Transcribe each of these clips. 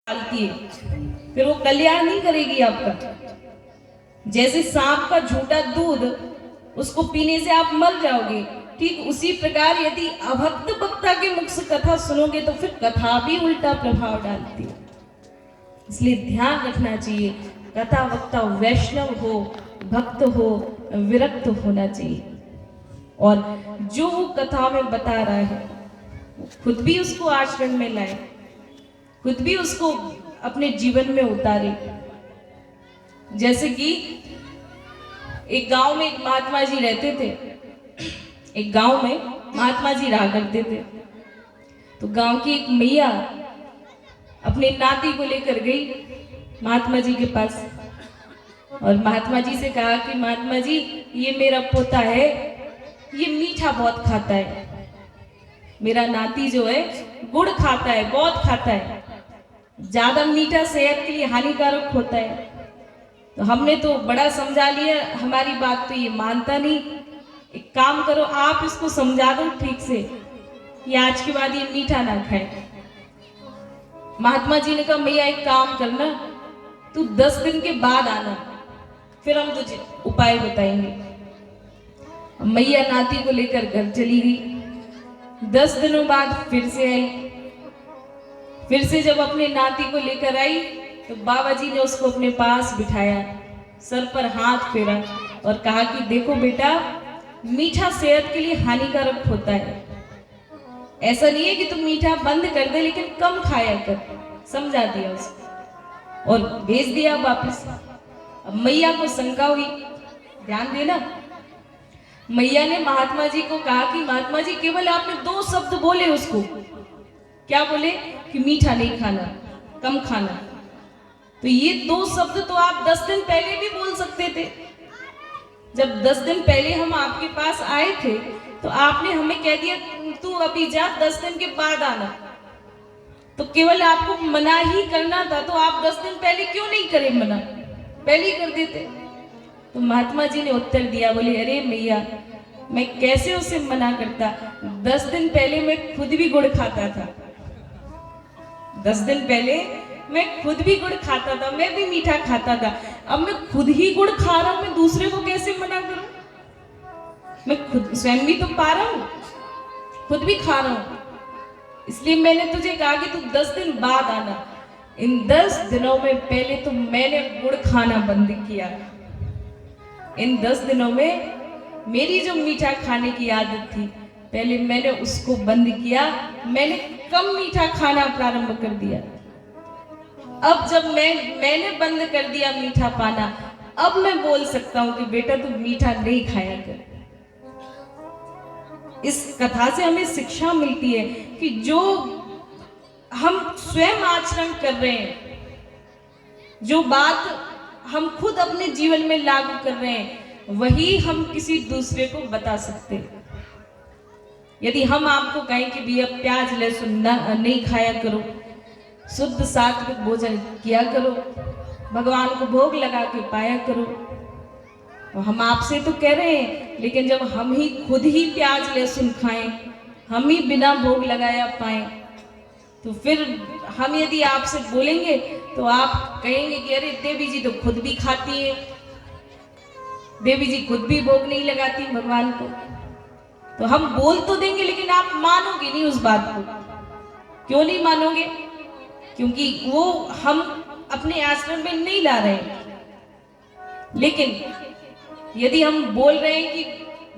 डालती है, फिर वो कल्याण नहीं करेगी आपका। जैसे सांप का झूठा दूध उसको पीने से आप मर जाओगे, ठीक उसी प्रकार यदि अभक्त वक्ता के मुख से कथा सुनोगे तो फिर कथा भी उल्टा प्रभाव डालती है। इसलिए ध्यान रखना चाहिए, कथा वक्ता वैष्णव हो, भक्त हो, विरक्त होना चाहिए। और जो वो कथा में बता रहा है खुद भी उसको आचरण में लाए, खुद भी उसको अपने जीवन में उतारे। जैसे कि एक गांव में एक महात्मा जी रहते थे। एक गांव में महात्मा जी रहा करते थे। तो गांव की एक मैया अपने नाती को लेकर गई महात्मा जी के पास और महात्मा जी से कहा कि महात्मा जी, ये मेरा पोता है, ये मीठा बहुत खाता है। मेरा नाती जो है गुड़ खाता है, बहुत खाता है। ज्यादा मीठा सेहत के लिए हानिकारक होता है। तो हमने तो बड़ा समझा लिया, हमारी बात तो ये मानता नहीं। एक काम करो, आप इसको समझा दो ठीक से, ये आज के बाद ये मीठा ना खाए। महात्मा जी ने कहा, मैया एक काम करना, तू 10 दिन के बाद आना, फिर हम तुझे उपाय बताएंगे। मैया नाती को लेकर घर चली गई। 10 दिनों बाद फिर से आई। फिर से जब अपने नाती को लेकर आई तो बाबा जी ने उसको अपने पास बिठाया, सर पर हाथ फेरा और कहा कि देखो बेटा, मीठा सेहत के लिए हानिकारक होता है। ऐसा नहीं है कि तुम मीठा बंद कर दे, लेकिन कम खाया कर। समझा दिया उसको और भेज दिया वापस। अब मैया को शंका हुई, ध्यान देना। मैया ने महात्मा जी को कहा कि महात्मा जी, केवल आपने 2 शब्द बोले उसको। क्या बोले? कि मीठा नहीं खाना, कम खाना। तो ये 2 शब्द तो आप 10 दिन पहले भी बोल सकते थे। जब 10 दिन पहले हम आपके पास आए थे तो आपने हमें कह दिया तू अभी जा, 10 दिन के बाद आना। तो केवल आपको मना ही करना था, तो आप 10 दिन पहले क्यों नहीं करे मना, पहले ही कर देते। तो महात्मा जी ने उत्तर दिया, बोले अरे मैया, मैं कैसे उसे मना करता। 10 दिन पहले मैं खुद भी गुड़ खाता था। 10 दिन पहले मैं खुद भी गुड़ खाता था, मैं भी मीठा खाता था। अब मैं खुद ही गुड़ खा रहा हूं, मैं दूसरे को कैसे मना करूं? मैं खुद स्वयं भी तो पा रहा हूं, खुद भी खा रहा हूं। इसलिए मैंने तुझे कहा कि तू 10 दिन बाद आना। इन 10 दिनों में पहले तो मैंने गुड़ खाना बंद किया। इन 10 दिनों में मेरी जो मीठा खाने की आदत थी, पहले मैंने उसको बंद किया। मैंने कम मीठा खाना प्रारंभ कर दिया। अब जब मैंने बंद कर दिया मीठा पाना, अब मैं बोल सकता हूं कि बेटा तू मीठा नहीं खाया कर। इस कथा से हमें शिक्षा मिलती है कि जो हम स्वयं आचरण कर रहे हैं, जो बात हम खुद अपने जीवन में लागू कर रहे हैं, वही हम किसी दूसरे को बता सकते हैं। यदि हम आपको कहें कि भैया प्याज लहसुन नहीं खाया करो, शुद्ध सात्विक भोजन किया करो, भगवान को भोग लगा के पाया करो, तो हम आपसे तो कह रहे हैं, लेकिन जब हम ही खुद ही प्याज लहसुन खाएं, हम ही बिना भोग लगाया पाएं, तो फिर हम यदि आपसे बोलेंगे तो आप कहेंगे कि अरे देवी जी तो खुद भी खाती है, देवी जी खुद भी भोग नहीं लगाती भगवान को। तो हम बोल तो देंगे, लेकिन आप मानोगे नहीं उस बात को। क्यों नहीं मानोगे? क्योंकि वो हम अपने आचरण में नहीं ला रहे हैं। लेकिन यदि हम बोल रहे हैं कि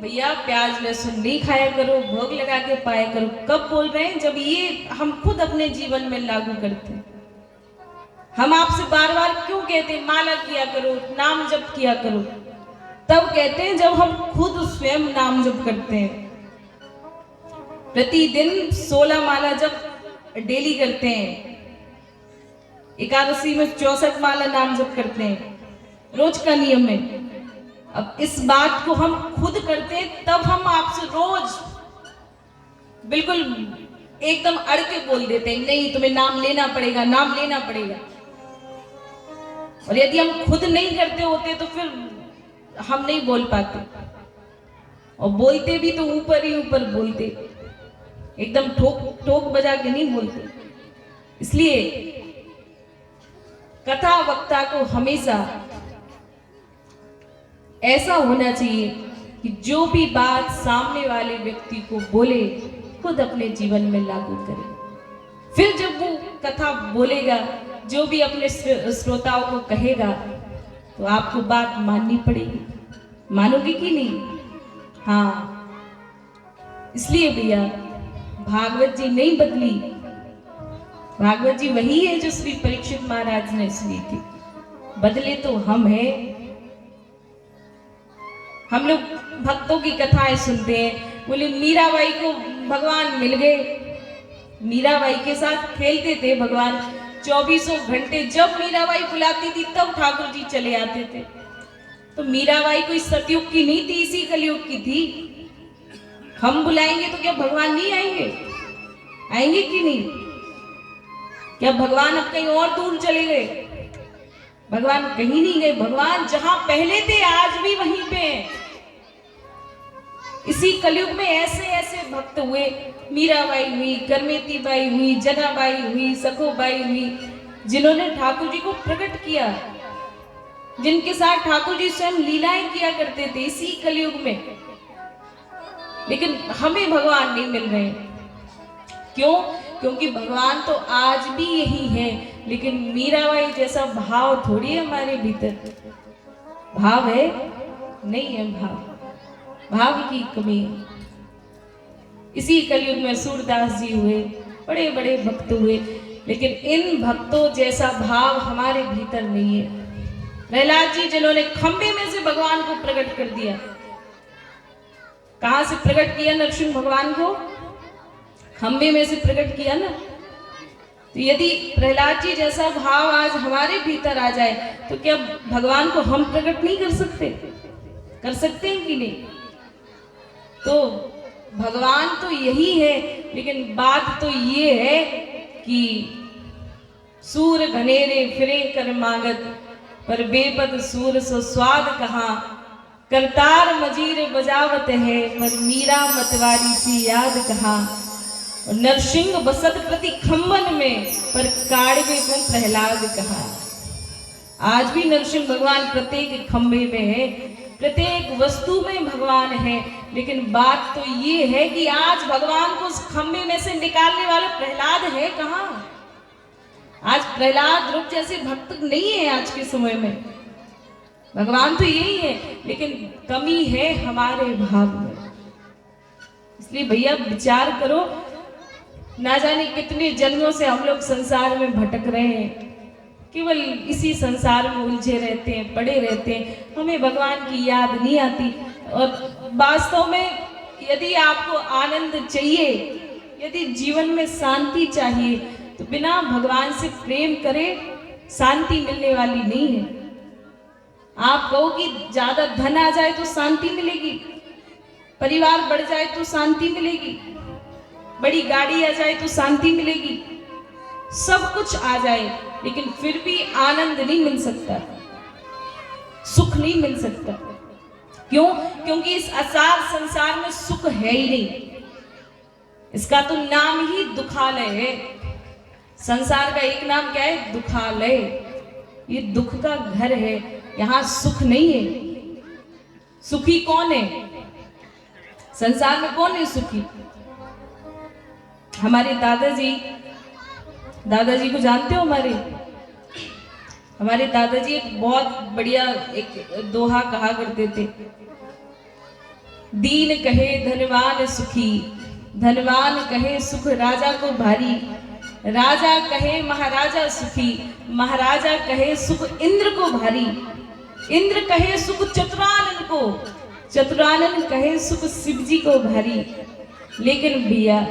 भैया प्याज लहसुन नहीं खाया करो, भोग लगा के पाया करो, कब बोल रहे हैं? जब ये हम खुद अपने जीवन में लागू करते हैं। हम आपसे बार बार क्यों कहते हैं माला किया करो, नाम जप किया करो? तब कहते हैं जब हम खुद स्वयं नाम जप करते हैं। प्रतिदिन 16 माला जप डेली करते हैं। एकादशी में 64 माला नाम जप करते हैं, रोज का नियम है। अब इस बात को हम खुद करते हैं, तब हम आपसे रोज बिल्कुल एकदम अड़ के बोल देते हैं, नहीं तुम्हें नाम लेना पड़ेगा, नाम लेना पड़ेगा। और यदि हम खुद नहीं करते होते तो फिर हम नहीं बोल पाते, और बोलते भी तो ऊपर ही ऊपर बोलते, एकदम ठोक ठोक बजा के नहीं बोलते। इसलिए कथा वक्ता को हमेशा ऐसा होना चाहिए कि जो भी बात सामने वाले व्यक्ति को बोले खुद अपने जीवन में लागू करे। फिर जब वो कथा बोलेगा, जो भी अपने श्रोताओं को कहेगा, तो आपको बात माननी पड़ेगी। मानोगे कि नहीं? हाँ, इसलिए भैया भागवत जी नहीं बदली। भागवत जी वही है जो श्री परीक्षित महाराज ने सुनी थी। बदले तो हम हैं। हम लोग भक्तों की कथाएं सुनते हैं। बोले मीराबाई को भगवान मिल गए, मीराबाई के साथ खेलते थे भगवान 24 घंटे। जब मीराबाई बुलाती थी तब ठाकुर जी चले आते थे। तो मीराबाई कोई सतयुग की नहीं थी, इसी कलयुग की थी। हम बुलाएंगे तो क्या भगवान नहीं आएंगे? आएंगे कि नहीं? क्या भगवान अब कहीं और दूर चले गए? भगवान कहीं नहीं गए। भगवान जहां पहले थे आज भी वहीं पे हैं। इसी कलयुग में ऐसे ऐसे भक्त हुए। मीराबाई हुई, करमेती बाई हुई, जनाबाई हुई, सखोबाई हुई, जिन्होंने ठाकुर जी को प्रकट किया, जिनके साथ ठाकुर जी स्वयं लीलाएं किया करते थे इसी कलयुग में। लेकिन हमें भगवान नहीं मिल रहे। क्यों? क्योंकि भगवान तो आज भी यही है, लेकिन मीराबाई जैसा भाव थोड़ी है हमारे भीतर। भाव है? नहीं है भाव की कमी है। इसी कलयुग में सूरदास जी हुए, बड़े बड़े भक्त हुए, लेकिन इन भक्तों जैसा भाव हमारे भीतर नहीं है। प्रहलाद जी जिन्होंने खंबे में से भगवान को प्रकट कर दिया, कहां से प्रकट किया नरसिंह भगवान को? खंबे में से प्रकट किया ना। तो यदि प्रहलाद जी जैसा भाव आज हमारे भीतर आ जाए तो क्या भगवान को हम प्रकट नहीं कर सकते? कर सकते हैं कि नहीं? तो भगवान तो यही है, लेकिन बात तो ये है कि सूर घनेरे फिरे कर मागत, पर बेपद सूर सो स्वाद कहाँ। करतार मजीर बजावत है, पर मीरा मतवारी सी याद कहाँ। नरसिंह बसत प्रति खंबन में, पर काड़वे को प्रहलाद कहा। आज भी नरसिंह भगवान प्रत्येक खंबे में है, प्रत्येक वस्तु में भगवान है, लेकिन बात तो ये है कि आज भगवान को उस खंबे में से निकालने वाला प्रहलाद है कहाँ? आज प्रहलाद रूप जैसे भक्त नहीं है आज के समय में। भगवान तो यही है, लेकिन कमी है हमारे भाव में। इसलिए भैया विचार करो, ना जाने कितने जन्मों से हम लोग संसार में भटक रहे हैं, केवल इसी संसार में उलझे रहते हैं, पड़े रहते हैं, हमें भगवान की याद नहीं आती। और वास्तव में यदि आपको आनंद चाहिए, यदि जीवन में शांति चाहिए, तो बिना भगवान से प्रेम करे शांति मिलने वाली नहीं है। आप कहो कि ज्यादा धन आ जाए तो शांति मिलेगी, परिवार बढ़ जाए तो शांति मिलेगी, बड़ी गाड़ी आ जाए तो शांति मिलेगी, सब कुछ आ जाए, लेकिन फिर भी आनंद नहीं मिल सकता, सुख नहीं मिल सकता। क्यों? क्योंकि इस असार संसार में सुख है ही नहीं। इसका तो नाम ही दुखालय है। संसार का एक नाम क्या है? दुखालय। ये दुख का घर है, यहां सुख नहीं है। सुखी कौन है? संसार में कौन है सुखी? हमारे दादाजी को जानते हो? हमारे दादाजी एक बहुत बढ़िया एक दोहा कहा करते थे, दीन कहे धनवान सुखी, धनवान कहे सुख राजा को भारी, राजा कहे महाराजा सुखी, महाराजा कहे सुख इंद्र को भारी, इंद्र कहे सुख चतुरानन को, चतुरानन कहे सुख शिव जी को भारी। लेकिन भैया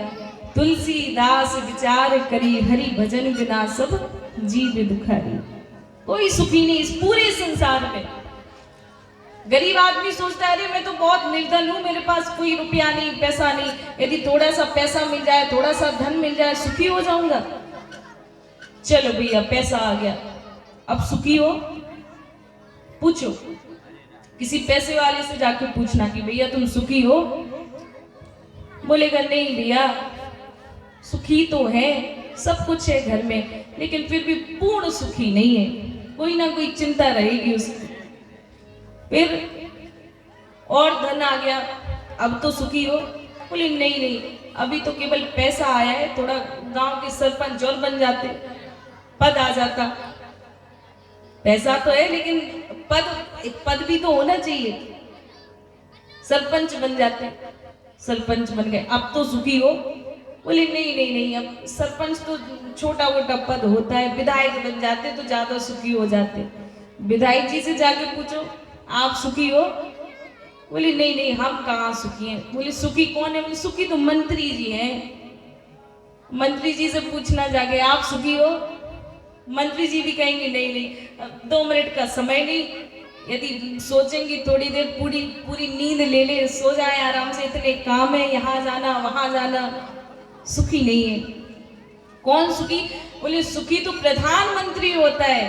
तुलसीदास विचार करी, हरि भजन बिना सब जीव दुखारी। कोई सुखी नहीं इस पूरे संसार में। गरीब आदमी सोचता है अरे मैं तो बहुत निर्धन हूं, मेरे पास कोई रुपया नहीं, पैसा नहीं, यदि थोड़ा सा पैसा मिल जाए, थोड़ा सा धन मिल जाए, सुखी हो जाऊंगा। चलो भैया पैसा आ गया, अब सुखी हो? पूछो किसी पैसे वाले से जाकर पूछना कि भैया तुम सुखी हो? बोलेगा नहीं भैया सुखी तो है, सब कुछ है घर में, लेकिन फिर भी पूर्ण सुखी नहीं है, कोई ना कोई चिंता रहेगी उसको। फिर और धन आ गया, अब तो सुखी हो? बोले नहीं नहीं, अभी तो केवल पैसा आया है, थोड़ा गांव के सरपंच और बन जाते, पद आ जाता। पैसा तो है लेकिन एक पद भी तो होना चाहिए, सरपंच बन जाते, सरपंच बन गए, अब तो सुखी हो? बोले नहीं नहीं नहीं, अब सरपंच तो छोटा मोटा पद होता है, विधायक बन जाते तो ज्यादा सुखी हो जाते। विधायक जी से जाके पूछो आप सुखी हो? बोले नहीं नहीं, हम कहाँ सुखी हैं। बोले सुखी कौन है? बोले सुखी तो मंत्री जी हैं। मंत्री जी से पूछना जाके आप सुखी हो? मंत्री जी भी कहेंगे नहीं नहीं, 2 मिनट का समय नहीं, यदि सोचेंगी थोड़ी देर, पूरी पूरी नींद ले ले, सो जाए आराम से, इतने काम है, यहाँ जाना वहां जाना, सुखी नहीं है। कौन सुखी? बोले सुखी तो प्रधानमंत्री होता है।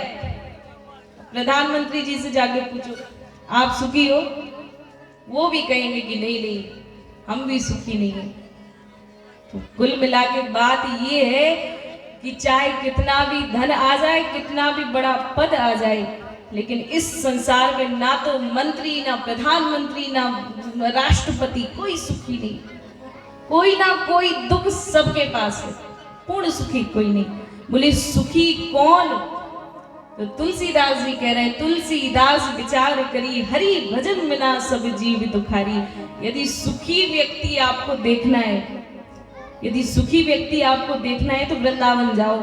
प्रधानमंत्री जी से जाके पूछो आप सुखी हो? वो भी कहेंगे कि नहीं नहीं, हम भी सुखी नहीं है। तो कुल मिला के बात ये है कि चाहे कितना भी धन आ जाए, कितना भी बड़ा पद आ जाए, लेकिन इस संसार में ना तो मंत्री, ना प्रधानमंत्री, ना राष्ट्रपति, कोई सुखी नहीं। कोई ना कोई दुख सबके पास है, पूर्ण सुखी कोई नहीं। बोले सुखी कौन? तो तुलसीदास जी कह रहे हैं, तुलसीदास विचार करी, हरि भजन बिना सब जीव दुखारी। यदि सुखी व्यक्ति आपको देखना है, यदि सुखी व्यक्ति आपको देखना है तो वृंदावन जाओ,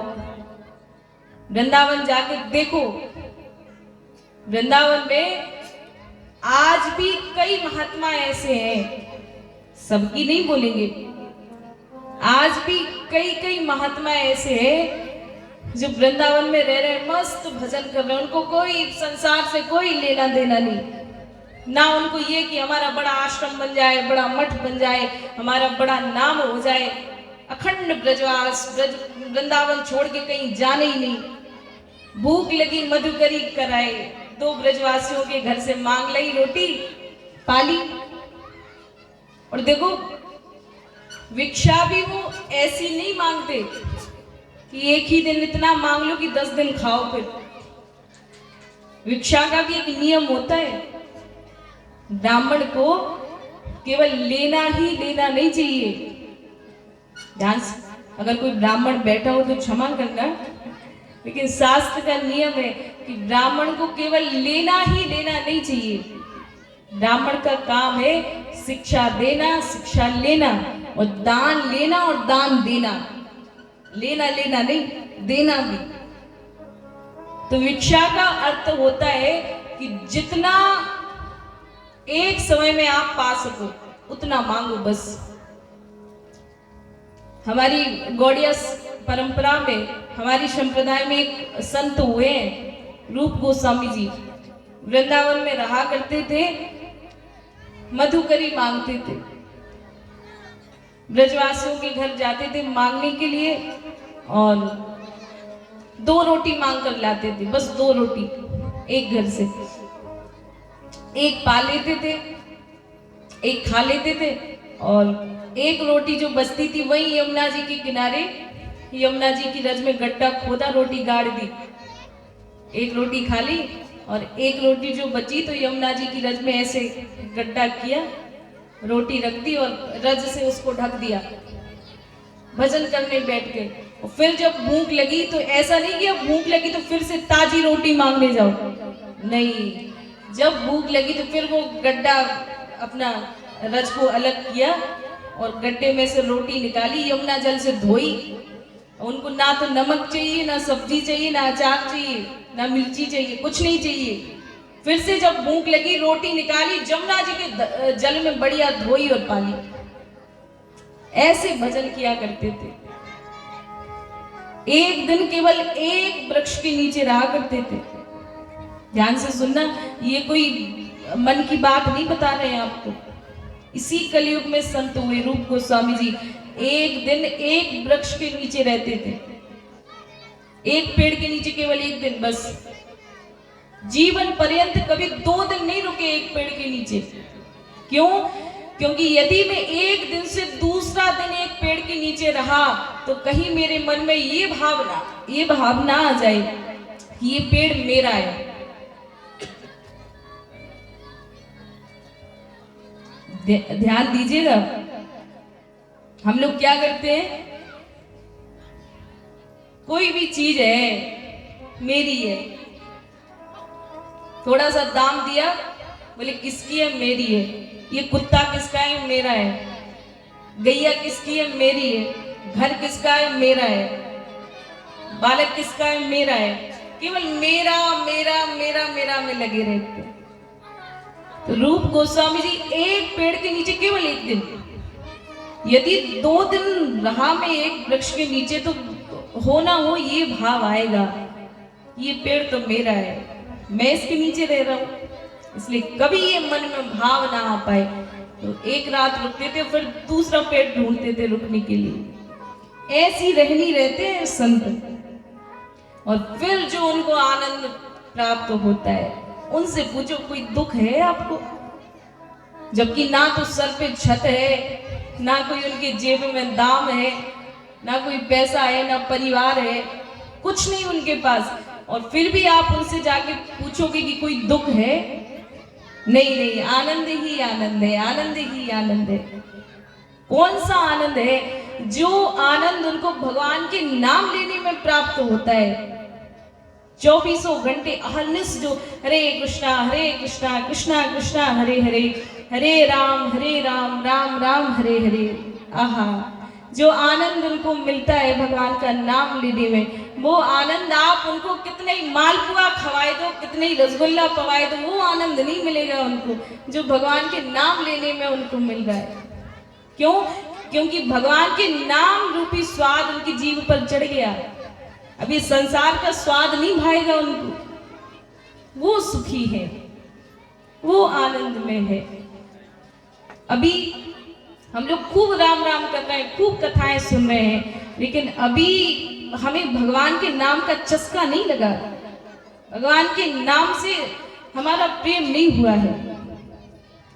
वृंदावन जाके देखो। वृंदावन में आज भी कई महात्मा ऐसे हैं, सबकी नहीं बोलेंगे, आज भी कई महात्मा ऐसे हैं जो वृंदावन में रह रहे, मस्त भजन कर रहे हैं, उनको कोई संसार से कोई लेना देना नहीं। ना उनको ये कि हमारा बड़ा आश्रम बन जाए, बड़ा मठ बन जाए, हमारा बड़ा नाम हो जाए, अखंड ब्रजवास, वृंदावन छोड़ के कहीं जाने ही नहीं। भूख लगी मधुकरी कराए, 2 ब्रजवासियों के घर से मांग ली रोटी, पाली। और देखो भिक्षा भी वो ऐसी नहीं मांगते कि एक ही दिन इतना मांग लो कि 10 दिन खाओ। फिर भिक्षा का भी एक नियम होता है, ब्राह्मण को केवल लेना ही लेना नहीं चाहिए। ध्यान से, अगर कोई ब्राह्मण बैठा हो तो क्षमा करना, लेकिन शास्त्र का नियम है कि ब्राह्मण को केवल लेना ही लेना नहीं चाहिए। ब्राह्मण का काम है शिक्षा देना, शिक्षा लेना, और दान लेना और दान देना। लेना लेना नहीं, देना भी। तो भिक्षा का अर्थ होता है कि जितना एक समय में आप पा सको उतना मांगो बस। हमारी गौड़िया परंपरा में, हमारी संप्रदाय में एक संत हुए हैं, रूप गोस्वामी जी, वृंदावन में रहा करते थे, मधुकरी मांगते थे, ब्रजवासियों के घर जाते थे मांगने के लिए, और 2 रोटी मांग कर लाते थे, बस 2 रोटी एक घर से, एक पा लेते थे, एक खा लेते थे, और एक रोटी जो बचती थी वही यमुना जी के किनारे, यमुना जी की रज में गड्ढा खोदा, रोटी गाड़ दी, एक रोटी खा ली, और एक रोटी जो बची तो यमुना जी की रज में ऐसे गड्ढा किया, रोटी रख दी और रज से उसको ढक दिया, भजन करने बैठ गए। और फिर जब भूख लगी तो ऐसा नहीं कि अब भूख लगी तो फिर से ताजी रोटी मांगने जाओ, नहीं, जब भूख लगी तो फिर वो गड्ढा अपना रज को अलग किया और गड्ढे में से रोटी निकाली, यमुना जल से धोई। उनको ना तो नमक चाहिए, ना सब्जी चाहिए, ना अचार चाहिए, ना मिर्ची चाहिए, कुछ नहीं चाहिए। फिर से जब भूख लगी रोटी निकाली, जमुना जी के जल में बढ़िया धोई और पाली। ऐसे भजन किया करते थे। एक दिन केवल एक वृक्ष के नीचे रहा करते थे। ध्यान से सुनना, ये कोई मन की बात नहीं बता रहे हैं आपको। इसी कलयुग में संत हुए रूप गोस्वामी जी, एक दिन एक वृक्ष के नीचे रहते थे, एक पेड़ के नीचे केवल एक दिन बस। जीवन पर्यंत कभी 2 दिन नहीं रुके एक पेड़ के नीचे। क्यों? क्योंकि यदि मैं एक दिन से दूसरा दिन एक पेड़ के नीचे रहा तो कहीं मेरे मन में ये भावना आ जाए कि ये पेड़ मेरा है। ध्यान दीजिएगा, हम लोग क्या करते हैं, कोई भी चीज है मेरी है, थोड़ा सा दाम दिया, बोले किसकी है, मेरी है। ये कुत्ता किसका है, मेरा है। गैया किसकी है, मेरी है। घर किसका है, मेरा है। बालक किसका है, मेरा है। केवल मेरा मेरा मेरा मेरा में लगे रहते। तो रूप गोस्वामी जी एक पेड़ के नीचे केवल एक दिन, यदि 2 दिन रहा मैं एक वृक्ष के नीचे तो हो ना हो ये भाव आएगा, ये पेड़ तो मेरा है, मैं इसके नीचे रह रहा हूं। इसलिए कभी ये मन में भाव ना आ पाए तो एक रात रुकते थे, फिर दूसरा पेड़ ढूंढते थे रुकने के लिए। ऐसी रहनी रहते हैं संत। और फिर जो उनको आनंद प्राप्त होता है, उनसे पूछो कोई दुख है आपको? जबकि ना तो सर पे छत है, ना कोई उनके जेब में दाम है, ना कोई पैसा है, ना परिवार है, कुछ नहीं उनके पास। और फिर भी आप उनसे जाके पूछोगे कि कोई दुख है? नहीं नहीं, आनंद ही आनंद है, आनंद ही आनंद है। कौन सा आनंद है? जो आनंद उनको भगवान के नाम लेने में प्राप्त होता है। 24 घंटे अहर्निश जो हरे कृष्णा कृष्णा कृष्णा हरे हरे, हरे राम राम राम हरे हरे। आहा, जो आनंद उनको मिलता है भगवान का नाम लेने में, वो आनंद आप उनको कितने ही मालपुआ खवाए दो, कितने ही रसगुल्ला पवाए दो, वो आनंद नहीं मिलेगा उनको जो भगवान के नाम लेने में उनको मिल रहा है। क्यों? क्योंकि भगवान के नाम रूपी स्वाद उनकी जीभ पर चढ़ गया। अभी संसार का स्वाद नहीं भाएगा उनको। वो सुखी है, वो आनंद में है। अभी हम लोग खूब राम राम कर रहे हैं, खूब कथाएं सुन रहे हैं, लेकिन अभी हमें भगवान के नाम का चस्का नहीं लगा। भगवान के नाम से हमारा प्रेम नहीं हुआ है।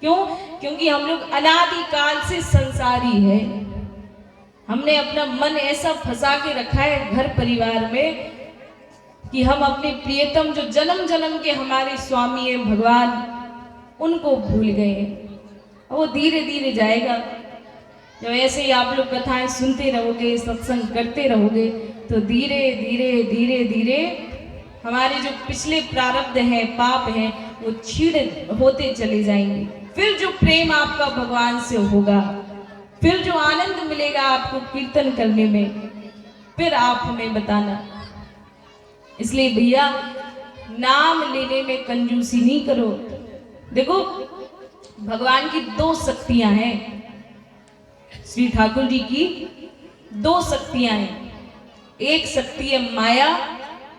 क्यों? क्योंकि हम लोग अनादि काल से संसारी है। हमने अपना मन ऐसा फंसा के रखा है घर परिवार में कि हम अपने प्रियतम जो जन्म जन्म के हमारे स्वामी है भगवान, उनको भूल गए। वो धीरे धीरे जाएगा। जब ऐसे ही आप लोग कथाएं सुनते रहोगे, सत्संग करते रहोगे, तो धीरे धीरे धीरे धीरे हमारे जो पिछले प्रारब्ध हैं, पाप हैं, वो क्षीण होते चले जाएंगे। फिर जो प्रेम आपका भगवान से होगा, फिर जो आनंद मिलेगा आपको कीर्तन करने में, फिर आप हमें बताना। इसलिए भैया, नाम लेने में कंजूसी नहीं करो। देखो, भगवान की 2 शक्तियां हैं। श्री ठाकुर जी की 2 शक्तियां हैं। एक शक्ति है माया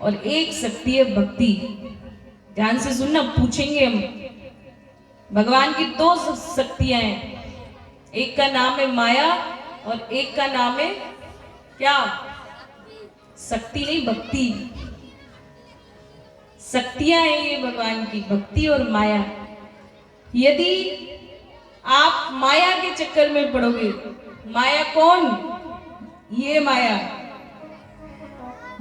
और एक शक्ति है भक्ति। ध्यान से सुनना, पूछेंगे हम। भगवान की 2 शक्तियां हैं। एक का नाम है माया और एक का नाम है क्या? शक्ति नहीं, भक्ति। शक्तियां हैं ये भगवान की, भक्ति और माया। यदि आप माया के चक्कर में पड़ोगे, माया कौन? ये माया।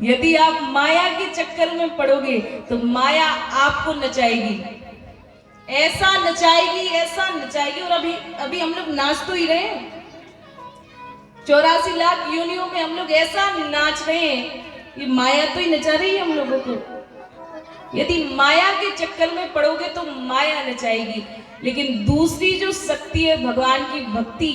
यदि आप माया के चक्कर में पड़ोगे तो माया आपको नचाएगी, ऐसा नचाएगी, ऐसा नचाएगी। और अभी हम लोग नाच तो ही रहे हैं। 84 लाख योनियों में हम लोग ऐसा नाच रहे हैं, ये माया तो ही नचा रही है हम लोगों को। यदि माया के चक्कर में पड़ोगे तो माया नचाएगी। लेकिन दूसरी जो शक्ति है भगवान की भक्ति,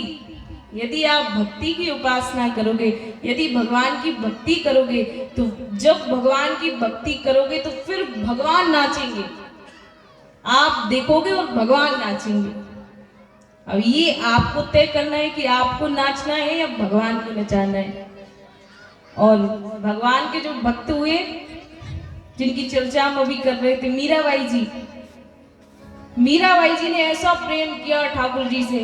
यदि आप भक्ति की उपासना करोगे, यदि भगवान की भक्ति करोगे, तो जब भगवान की भक्ति करोगे तो फिर भगवान नाचेंगे। आप देखोगे और भगवान नाचेंगे। अब ये आपको तय करना है कि आपको नाचना है या भगवान को नचाना है। और भगवान के जो भक्त हुए, जिनकी चर्चा हम अभी कर रहे थे, मीराबाई जी। मीराबाई जी ने ऐसा प्रेम किया ठाकुर जी से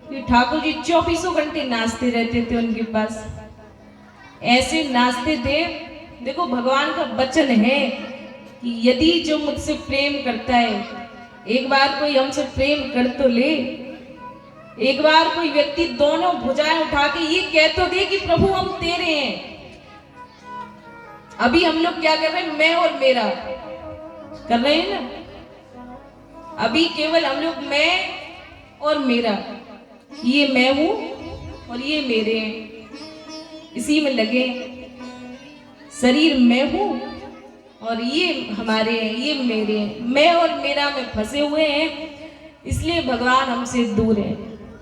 कि ठाकुर जी 24 घंटे नाचते रहते थे उनके पास। ऐसे नाचते थे। देखो, भगवान का वचन है कि यदि जो मुझसे प्रेम करता है, एक बार कोई हमसे प्रेम कर तो ले, एक बार कोई व्यक्ति दोनों भुजाएं उठा के ये कह तो दे कि प्रभु हम तेरे हैं। अभी हम लोग क्या कर रहे हैं, मैं और मेरा कर रहे हैं ना। अभी केवल हम लोग मैं और मेरा, ये मैं हूं और ये मेरे हैं, इसी में लगे। शरीर मैं हूं और ये हमारे हैं, ये मेरे हैं, मैं और मेरा में फंसे हुए हैं, इसलिए भगवान हमसे दूर है।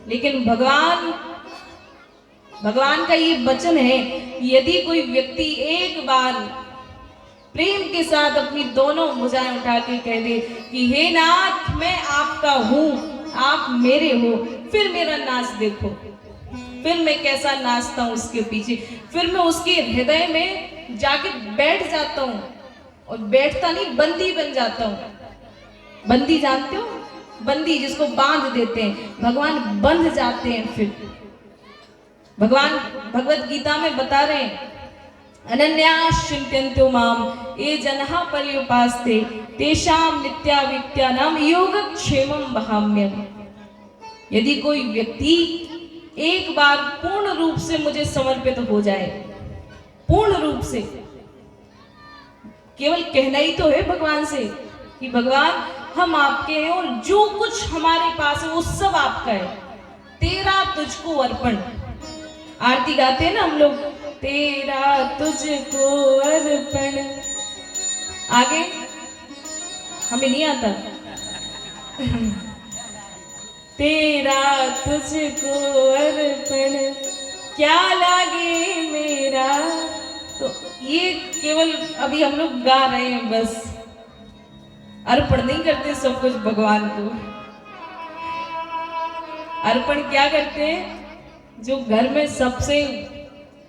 लेकिन भगवान का ये वचन है, यदि कोई व्यक्ति एक बार प्रेम के साथ अपनी दोनों भुजाएं उठा के कह दे कि हे नाथ मैं आपका हूं, आप मेरे हो, फिर मेरा नाच देखो, फिर मैं कैसा नाचता हूं उसके पीछे, फिर मैं उसके हृदय में जाके बैठ जाता हूं, और बैठता नहीं बंदी बन जाता हूं। बंदी जानते हो, बंदी जिसको बांध देते हैं, भगवान बंध जाते हैं। फिर भगवान भगवत गीता में बता रहे हैं, अनन्यास चिंत्यन्तो माम ये जनहा पर्युपास्ते तेषां नित्याविद्यानां योगक्षेमं वहाम्यहम्। यदि कोई व्यक्ति एक बार पूर्ण रूप से मुझे समर्पित हो जाए, पूर्ण रूप से, केवल कहना ही तो है भगवान से कि भगवान हम आपके हैं और जो कुछ हमारे पास है वो सब आपका है, तेरा तुझको अर्पण। आरती गाते हैं ना हम लोग, तेरा तुझको अर्पण। आगे हमें नहीं आता तेरा तुझको अर्पण क्या लागे मेरा। तो ये केवल अभी हम लोग गा रहे हैं, बस अर्पण नहीं करते सब कुछ भगवान को। अर्पण क्या करते हैं, जो घर में सबसे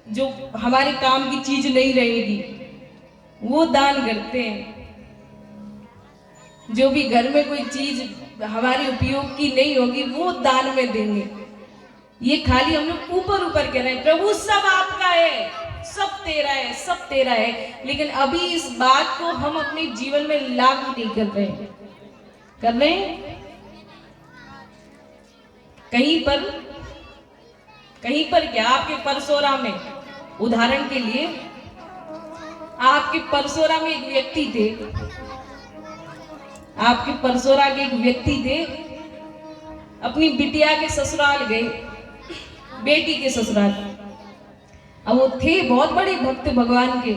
जो हमारे काम की चीज नहीं रहेगी वो दान करते हैं। जो भी घर में कोई चीज हमारे उपयोग की नहीं होगी वो दान में देंगे। ये खाली हम लोग ऊपर ऊपर कह रहे हैं प्रभु सब आपका है, सब तेरा है, सब तेरा है, लेकिन अभी इस बात को हम अपने जीवन में लागू नहीं कर रहे हैं। कर रहे हैं कहीं पर क्या, आपके परसोरा में, उदाहरण के लिए आपके परसोरा में एक व्यक्ति थे, आपके परसोरा के एक व्यक्ति थे, अपनी बिटिया के ससुराल गए, बेटी के ससुराल। अब वो थे बहुत बड़े भक्त भगवान के,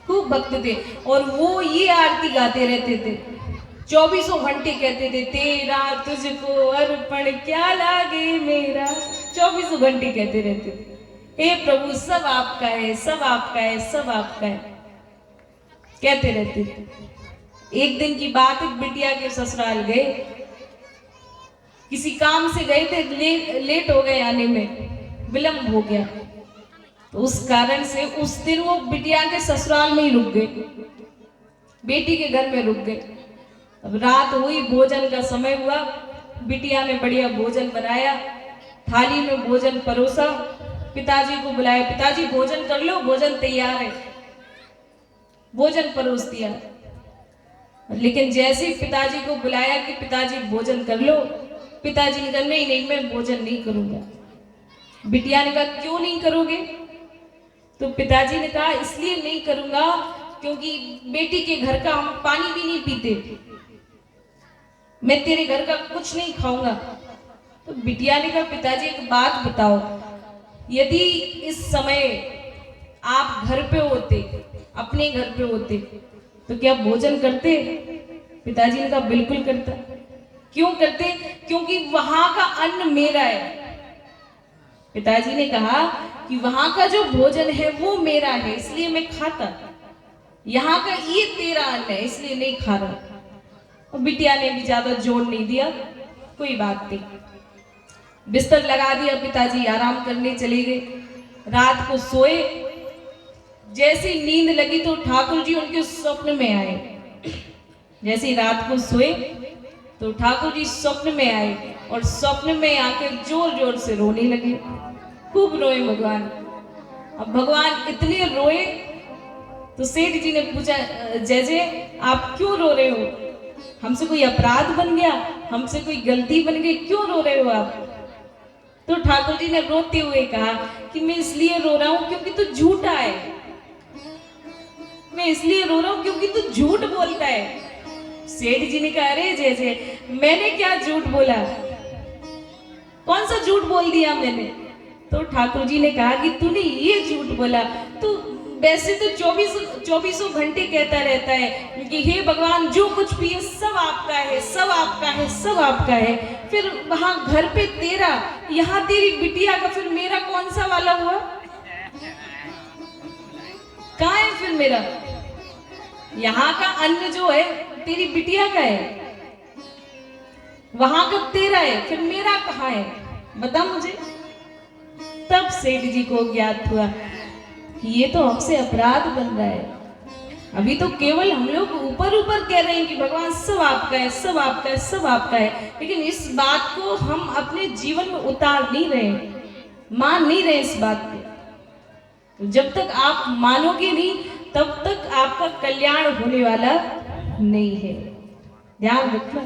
खूब भक्त थे, और वो ये आरती गाते रहते थे, 24 घंटे कहते थे तेरा तुझको अर्पण क्या लागे मेरा, 24 घंटे कहते रहते थे, हे प्रभु सब आपका है, सब आपका है, सब आपका है, कहते रहते थे। एक दिन की बात है, बिटिया के ससुराल गए, किसी काम से गए थे, लेट हो गए आने में, विलंब हो गया, तो उस कारण से उस दिन वो बिटिया के ससुराल में ही रुक गए, बेटी के घर में रुक गए। अब रात हुई, भोजन का समय हुआ, बिटिया ने बढ़िया भोजन बनाया, थाली में भोजन परोसा, पिताजी को बुलाया, पिताजी भोजन कर लो, भोजन तैयार है, भोजन परोस दिया। लेकिन जैसे ही पिताजी को बुलाया कि पिताजी भोजन कर लो, पिताजी ने कहा नहीं नहीं मैं भोजन नहीं करूंगा। बिटिया ने कहा क्यों नहीं करोगे? तो पिताजी ने कहा इसलिए नहीं करूंगा क्योंकि बेटी के घर का हम पानी भी नहीं पीते, मैं तेरे घर का कुछ नहीं खाऊंगा। तो बिटिया ने कहा पिताजी एक बात बताओ, यदि इस समय आप घर पे होते, अपने घर पे होते, तो क्या भोजन करते? पिताजी ने कहा बिल्कुल करता। क्यों करते? क्योंकि वहां का अन्न मेरा है। पिताजी ने कहा कि वहां का जो भोजन है वो मेरा है इसलिए मैं खाता, यहाँ का ये तेरा अन्न है इसलिए नहीं खा रहा। और बिटिया ने भी ज्यादा जोर नहीं दिया, कोई बात नहीं, बिस्तर लगा दिया, पिताजी आराम करने चले गए। रात को सोए, जैसे नींद लगी तो ठाकुर जी उनके स्वप्न में आए। जैसे रात को सोए तो ठाकुर जी स्वप्न में आए और स्वप्न में आके जोर जोर से रोने लगे, खूब रोए भगवान। अब भगवान इतने रोए तो सेठ जी ने पूछा जय जय आप क्यों रो रहे हो? हमसे कोई अपराध बन गया, हमसे कोई गलती बन गई, क्यों रो रहे हो आप? तो ठाकुर जी ने रोते हुए कहा कि मैं इसलिए रो रहा हूं क्योंकि तू झूठा है, मैं इसलिए रो रहा हूं क्योंकि तू झूठ बोलता है। सेठ जी ने कहा अरे जय जय, मैंने क्या झूठ बोला, कौन सा झूठ बोल दिया मैंने? तो ठाकुर जी ने कहा कि तूने ये झूठ बोला, तू वैसे तो 24 घंटे कहता रहता है कि हे भगवान जो कुछ भी है सब आपका है, सब आपका है, सब आपका है। फिर वहां घर पे तेरा, यहाँ तेरी बिटिया का, फिर मेरा कौन सा वाला हुआ? कहाँ है फिर मेरा? यहाँ का अन्न जो है तेरी बिटिया का है, वहां का तेरा है, फिर मेरा कहाँ है? बता मुझे। तब सेठ जी को ज्ञात हुआ कि ये तो हमसे अपराध बन रहा है। अभी तो केवल हम लोग ऊपर ऊपर कह रहे हैं कि भगवान सब आपका है, सब आपका है, सब आपका है, लेकिन इस बात को हम अपने जीवन में उतार नहीं रहे, मान नहीं रहे इस बात को। जब तक आप मानोगे नहीं तब तक आपका कल्याण होने वाला नहीं है, ध्यान रखना।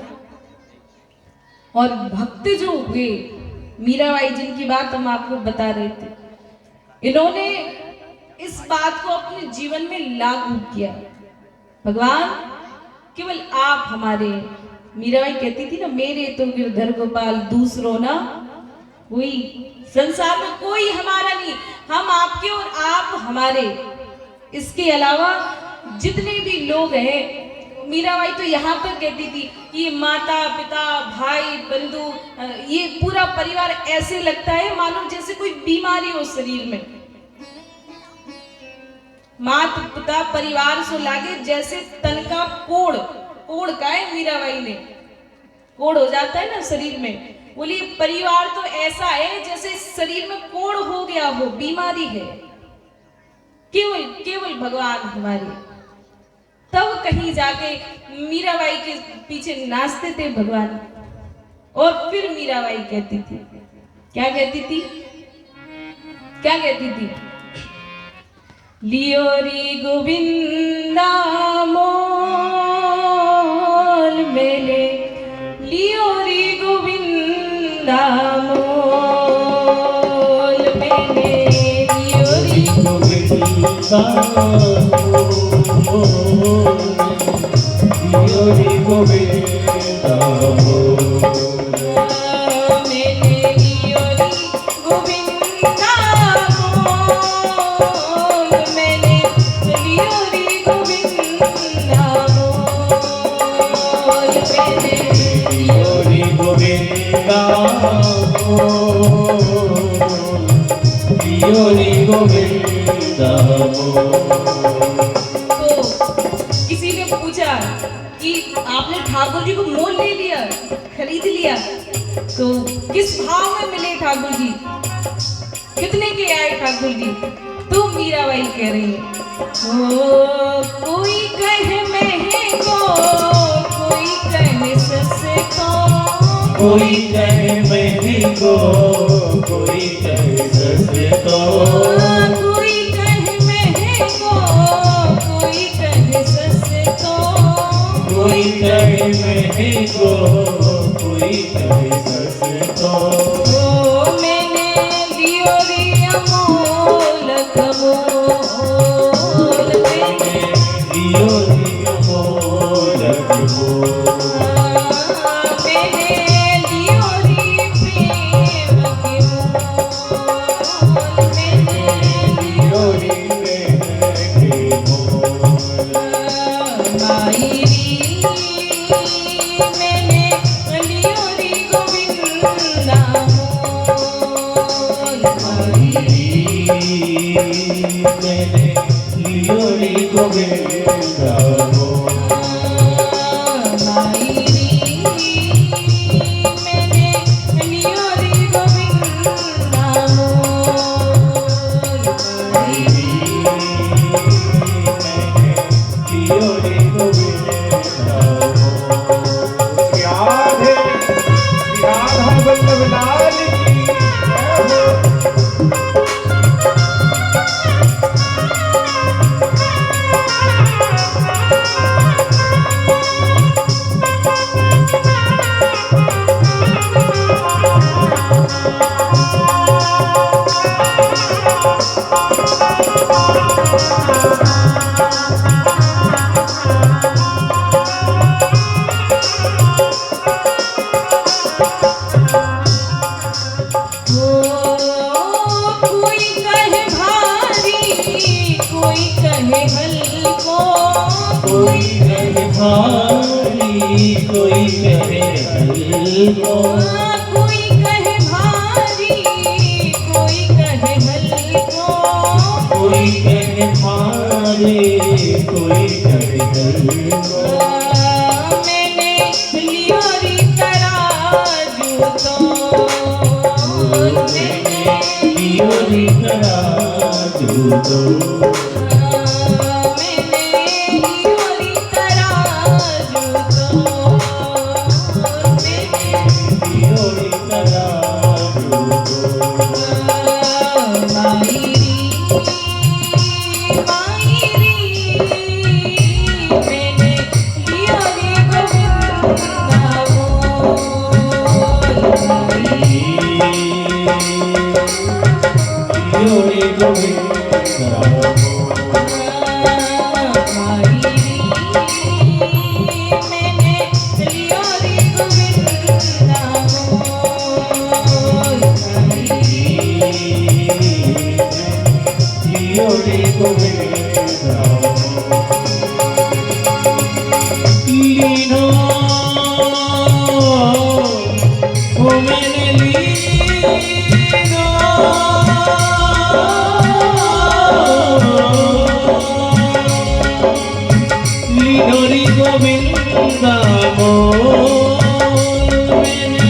और भक्त जो हुए, मीराबाई जिनकी बात हम आपको बता रहे थे, इन्होंने इस बात को अपने जीवन में लागू किया। भगवान केवल आप हमारे, मीराबाई कहती थी ना, मेरे तो गिरधर गोपाल दूसरो ना कोई, संसार में कोई हमारा नहीं, हम आपके और आप हमारे। इसके अलावा जितने भी लोग हैं, मीराबाई तो यहाँ तक कहती थी कि माता पिता भाई बंधु, ये पूरा परिवार ऐसे लगता है मानो जैसे कोई बीमारी हो शरीर में। माता पिता परिवार से लागे जैसे तन का कोड़ का है, मीराबाई ने कोड़ हो जाता है ना शरीर में, बोली परिवार तो ऐसा है जैसे शरीर में कोड़ हो गया हो, बीमारी है। केवल केवल भगवान हमारे। तब कहीं जाके मीराबाई के पीछे नाचते थे भगवान। और फिर मीराबाई कहती थी, क्या कहती थी, क्या कहती थी? लियो रे गोविंदा मोल मेले, लियो रे गोविंदा मोल मेले, लियो रे गोविंदा लियो रे गोविंदा मेले, लियो रे गोविंदा मेले, लियो रे गोविंदा मेले, लियो रे गोविंदा लियो रे गोविंदा। किसी ने पूछा कि आपने ठाकुर जी को मोल ले लिया, खरीद लिया, तो किस भाव में मिले ठाकुर जी, कितने के आए ठाकुर जी? तो मीराबाई कह रही है, ओ कोई कहे महंगो, कोई कहे सस्ता, कोई कहे महंगो, कोई कहे सस्ता, कोई कहे महंगो, कोई कहे सस्ता, कोई कहे महंगो, कोई कहे सस्ता। ओ मैंने लियो रे अमोलक मोल, मैंने लियो रे अमोलक मोल, मैंने लियो रे प्रेम के मोल, मैंने लियो रे प्रेम के मोल। माई मैंने लियो रे गोविंदा मोल, माई मैंने लियो रे गोविंदा मोल, माई मैंने लियो रे गोविंदा मोल, माई मैंने लियो रे गोविंदा मोल। राधे राधा वल्लभ लाल की जय हो। कोई कहे भारी कोई कहे हल्को, कोई कहे भारी कोई कहे हल्को, कोई कहे भारी कोई कहे हल्को। मैंने लियोरी तराजू तो, मैंने लियोरी तराजू तो, मैंने लियोरी तराजू तो, मैंने लियोरी तराजू तो। मायरी मायरी मैंने लियोरी गोविंदा बोल, मायरी लियोरी गोविंदा मायरी मैंने लियोरी गोविंदा बोल, मायरी लियोरी गोविंदा लीनो ओ मैंने लीनो लीनोरी गोविंदा बोल, मैंने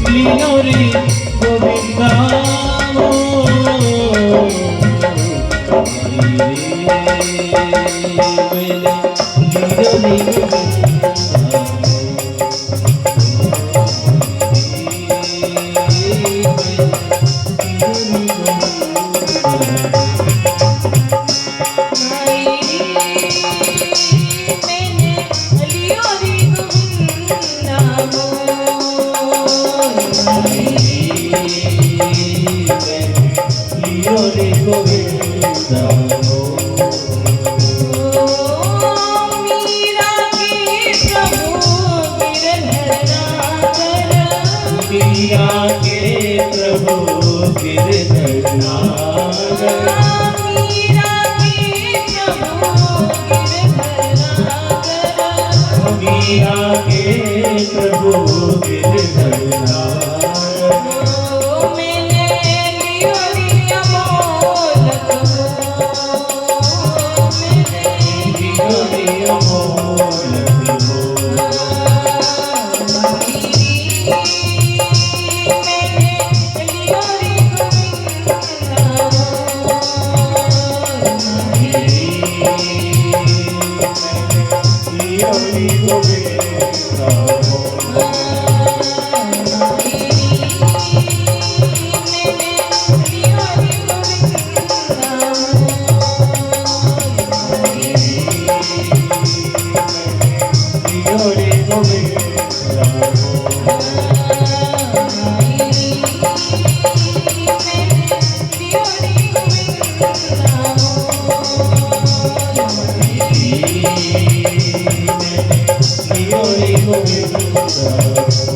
लीनोरी गोविंदा बोल, मैंने लीनोरी गोविंदा लियोरी गोविंदा मीरा के प्रभु गिरधराकर, मीरा के प्रभु गिरधरनागर, मीरा के प्रभु गिरधराकर, मीरा के प्रभु गिरधरनागर। मैंने लियोरी अमोलक मैंने लियोरी अमोलक मैंने लियोरी गोविंदा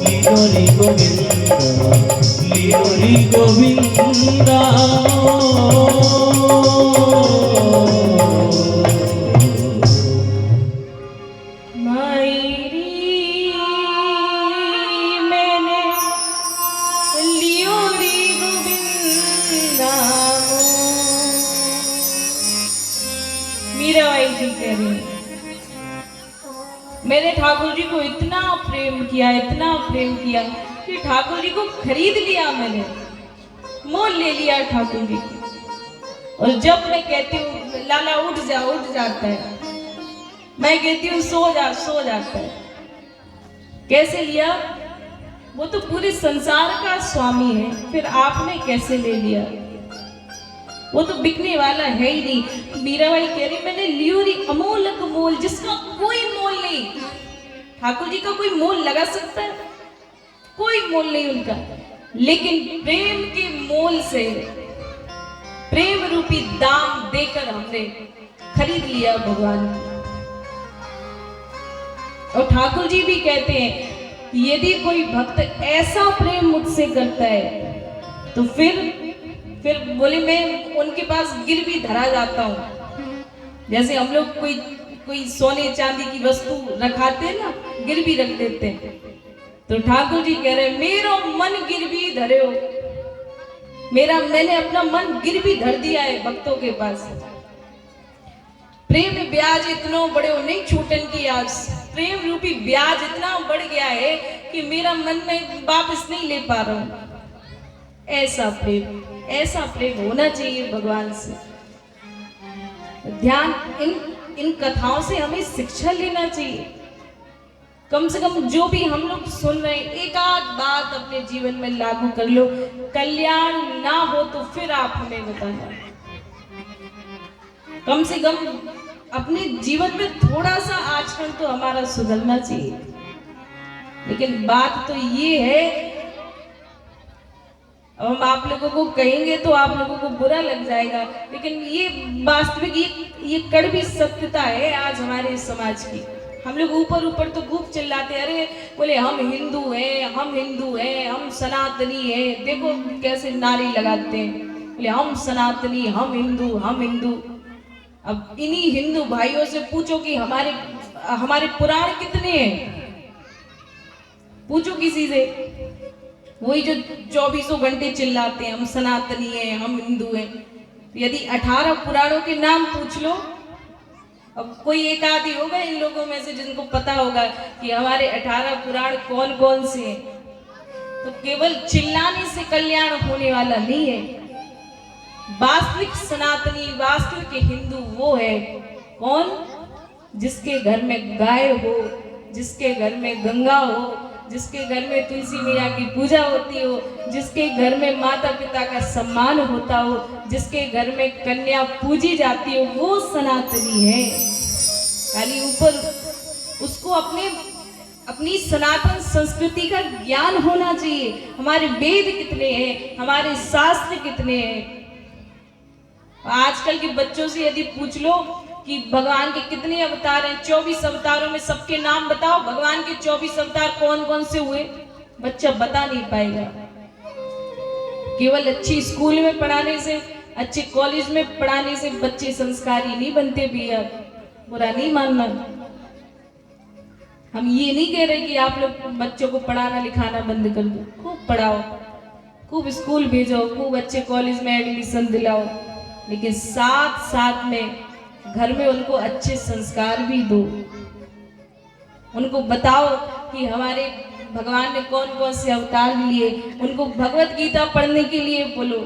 लियोरी गोविंदा लियोरी गोविंदा मायरी मैंने लियोरी गोविंदा। मीराबाई जी कह रही हैं, मैंने ठाकुर जी को इतना प्रेम किया कि ठाकुर जी को खरीद लिया, मैंने मोल ले लिया ठाकुर जी को। और जब मैं कहती हूँ लाला उठ जाता है, मैं कहती हूँ सो जाता है। कैसे लिया? वो तो पूरे संसार का स्वामी है, फिर आपने कैसे ले लिया? वो तो बिकने वाला है ही नहीं। मीराबाई कह रही मैंने लियोरी अमोलक मोल, जिसका कोई मोल नहीं। ठाकुर जी का कोई मोल लगा सकता है? कोई मोल नहीं उनका, लेकिन प्रेम के मोल से, प्रेम रूपी दाम देकर हमने खरीद लिया भगवान को। और ठाकुर जी भी कहते हैं यदि कोई भक्त ऐसा प्रेम मुझसे करता है तो फिर बोले मैं उनके पास गिर भी धरा जाता हूँ। जैसे हम लोग कोई कोई सोने चांदी की वस्तु रखाते हैं ना, गिरवी रख देते हैं, तो ठाकुर जी कह रहे मेरो मन गिरवी धरे हो, मैंने अपना मन गिरवी धर दिया है भक्तों के पास। प्रेम ब्याज इतना बड़े हो नहीं छूटन की आज, प्रेम रूपी ब्याज इतना बढ़ गया है कि मेरा मन में वापस नहीं ले पा रहा हूं। ऐसा प्रेम होना चाहिए भगवान से। ध्यान इन कथाओं से हमें शिक्षा लेना चाहिए। कम से कम जो भी हम लोग सुन रहे हैं, एक आध बात अपने जीवन में लागू कर लो। कल्याण ना हो तो फिर आप हमें बताना। कम से कम अपने जीवन में थोड़ा सा आचरण तो हमारा सुधरना चाहिए। लेकिन बात तो ये है, अब हम आप लोगों को कहेंगे तो आप लोगों को बुरा लग जाएगा, लेकिन ये वास्तविक ये कड़वी सत्यता है आज हमारे समाज की। हम लोग ऊपर तो खूब चिल्लाते, अरे बोले हम हिंदू हैं, हम सनातनी हैं, देखो कैसे नारे लगाते हैं, बोले हम सनातनी, हम हिंदू। अब इन्हीं हिंदू भाइयों से पूछो कि हमारे पुराण कितने हैं, पूछो किसी से। वही जो 24 घंटे चिल्लाते हैं हम सनातनी हैं, हम हिंदू हैं। तो यदि 18 पुराणों के नाम पूछ लो, अब कोई एक आदि होगा इन लोगों में से जिनको पता होगा कि हमारे 18 पुराण कौन कौन से हैं। तो केवल चिल्लाने से कल्याण होने वाला नहीं है। वास्तविक सनातनी, वास्तविक हिंदू वो है कौन? जिसके घर में गाय हो, जिसके घर में गंगा हो, जिसके घर में तुलसी मैया की पूजा होती हो, जिसके घर में माता पिता का सम्मान होता हो, जिसके घर में कन्या पूजी जाती हो, वो सनातनी है। खाली ऊपर उसको अपनी सनातन संस्कृति का ज्ञान होना चाहिए। हमारे वेद कितने हैं, हमारे शास्त्र कितने हैं। आजकल के बच्चों से यदि पूछ लो कि भगवान के कितने अवतार हैं, 24 अवतारों में सबके नाम बताओ, भगवान के 24 अवतार कौन कौन से हुए, बच्चा बता नहीं पाएगा। केवल अच्छी स्कूल में पढ़ाने से, अच्छे कॉलेज में पढ़ाने से बच्चे संस्कारी नहीं बनते भैया, बुरा नहीं मानना। हम ये नहीं कह रहे कि आप लोग बच्चों को पढ़ाना लिखाना बंद कर दो, खूब पढ़ाओ, खूब स्कूल भेजो, खूब अच्छे कॉलेज में एडमिशन दिलाओ, लेकिन साथ साथ में घर में उनको अच्छे संस्कार भी दो। उनको बताओ कि हमारे भगवान ने कौन कौन से अवतार लिए, उनको भगवत गीता पढ़ने के लिए बोलो।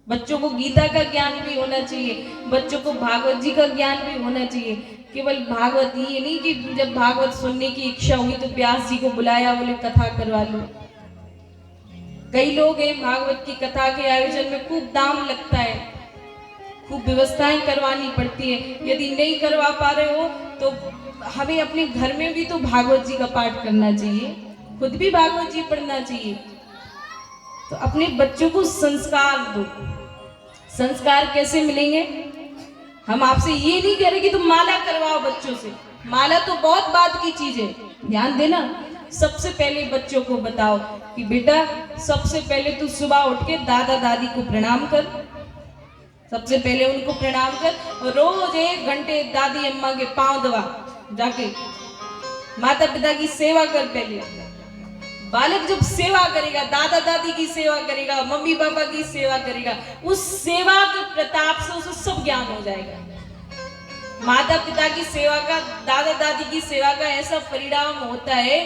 बच्चों को गीता का ज्ञान भी होना चाहिए, बच्चों को भागवत जी का ज्ञान भी होना चाहिए। केवल भागवत ये नहीं कि जब भागवत सुनने की इच्छा हुई तो व्यास जी को बुलाया, बोले कथा करवा लो। कई लोग हैं भागवत की कथा के आयोजन में खूब दाम लगता है, खूब व्यवस्थाएं करवानी पड़ती है। यदि नहीं करवा पा रहे हो तो हमें अपने घर में भी तो भागवत जी का पाठ करना चाहिए, खुद भी भागवत जी पढ़ना चाहिए। तो अपने बच्चों को संस्कार दो। संस्कार कैसे मिलेंगे? हम आपसे ये नहीं कह रहे कि तुम माला करवाओ बच्चों से, माला तो बहुत बात की चीज है, ध्यान देना। सबसे पहले बच्चों को बताओ कि बेटा सबसे पहले तू सुबह उठ के दादा दादी को प्रणाम कर, सबसे पहले उनको प्रणाम कर, और रोज 1 घंटे दादी अम्मा के पांव दबा, जाके माता पिता की सेवा कर। पहले बालक जब सेवा करेगा, दादा दादी की सेवा करेगा, मम्मी पापा की सेवा करेगा, उस सेवा के प्रताप से उसे सब ज्ञान हो जाएगा। माता पिता की सेवा का, दादा दादी की सेवा का ऐसा परिणाम होता है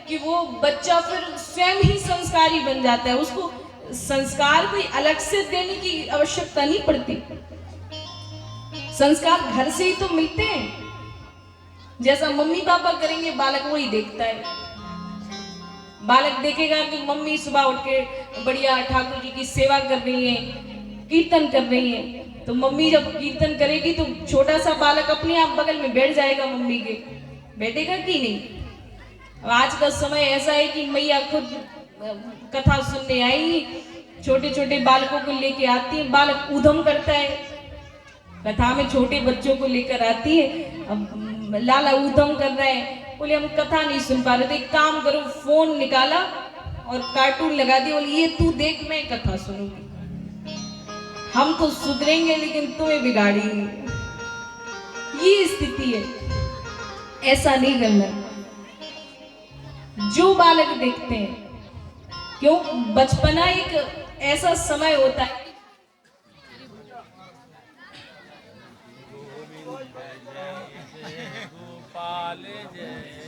कि वो बच्चा फिर स्वयं ही संस्कारी बन जाता है। उसको संस्कार कोई अलग से देने की आवश्यकता नहीं पड़ती, संस्कार घर से ही तो मिलते हैं। जैसा मम्मी पापा करेंगे बालक वही देखता है। बालक देखेगा कि मम्मी सुबह उठ के बढ़िया ठाकुर जी की सेवा कर रही है, कीर्तन कर रही है, तो मम्मी जब कीर्तन करेगी तो छोटा सा बालक अपने आप बगल में बैठ जाएगा मम्मी के, बैठेगा कि नहीं। आज का समय ऐसा है कि मैया खुद कथा सुनने आएंगी, छोटे छोटे बालकों को लेके आती है, बालक उधम करता है, कथा में छोटे बच्चों को लेकर आती है, अब लाला उधम कर रहा है, बोले हम कथा नहीं सुन पा रहे थे, एक काम करो, फोन निकाला और कार्टून लगा दिया, बोले ये तू देख मैं कथा सुनूंगी। हम तो सुधरेंगे लेकिन तुम्हें बिगाड़ेंगे। ये स्थिति है, ऐसा नहीं करना। जो बालक देखते हैं, क्यों बचपना एक ऐसा समय होता है गोपाल जय